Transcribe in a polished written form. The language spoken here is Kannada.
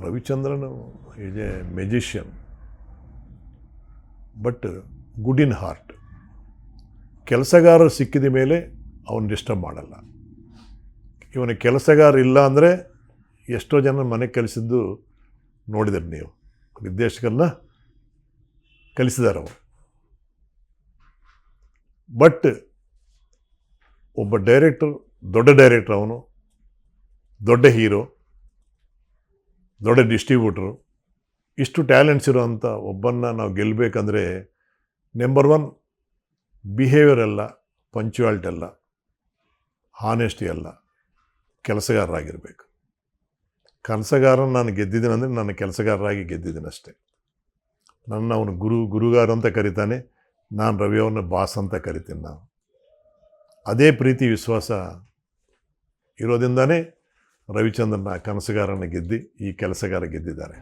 Ravichandran is A magician, but good in heart. ಕೆಲಸಗಾರರು ಸಿಕ್ಕಿದ ಮೇಲೆ ಅವನು ಡಿಸ್ಟರ್ಬ್ ಮಾಡಲ್ಲ. ಇವನ ಕೆಲಸಗಾರ ಇಲ್ಲ ಅಂದರೆ ಎಷ್ಟೋ ಜನ ಮನೆ ಕಲಿಸಿದ್ದು ನೋಡಿದ್ರಿ ನೀವು, ನಿರ್ದೇಶಕರನ್ನ ಕಲಿಸಿದಾರೆ ಅವರು. ಬಟ್ ಒಬ್ಬ ಡೈರೆಕ್ಟರ್, ದೊಡ್ಡ ಡೈರೆಕ್ಟರ್, ಅವನು ದೊಡ್ಡ ಹೀರೋ, ದೊಡ್ಡ ಡಿಸ್ಟ್ರಿಬ್ಯೂಟ್ರು, ಇಷ್ಟು ಟ್ಯಾಲೆಂಟ್ಸ್ ಇರೋವಂಥ ಒಬ್ಬನ್ನ ನಾವು ಗೆಲ್ಲಬೇಕಂದ್ರೆ ನಂಬರ್ 1 ಬಿಹೇವಿಯರ್ ಅಲ್ಲ, ಪಂಕ್ಚುಯಾಲಿಟಿ ಅಲ್ಲ, ಹಾನೆಸ್ಟಿ ಅಲ್ಲ, ಕೆಲಸಗಾರರಾಗಿರಬೇಕು. ಕೆಲಸಗಾರನ ನಾನು ಗೆದ್ದಿದ್ದೀನಿ ಅಂದರೆ ನಾನು ಕೆಲಸಗಾರರಾಗಿ ಗೆದ್ದಿದ್ದೀನಿ ಅಷ್ಟೇ. ನನ್ನ ಅವನು ಗುರುಗಾರ ಅಂತ ಕರಿತಾನೆ, ನಾನು ರವಿಯವ್ರನ್ನ ಬಾಸ್ ಅಂತ ಕರಿತೀನಿ. ನಾನು ಅದೇ ಪ್ರೀತಿ ವಿಶ್ವಾಸ ಇರೋದ್ರಿಂದನೇ ರವಿಚಂದ್ರನ ಕನಸುಗಾರನ ಗೆದ್ದು ಈ ಕೆಲಸಗಾರ ಗೆದ್ದಿದ್ದಾರೆ.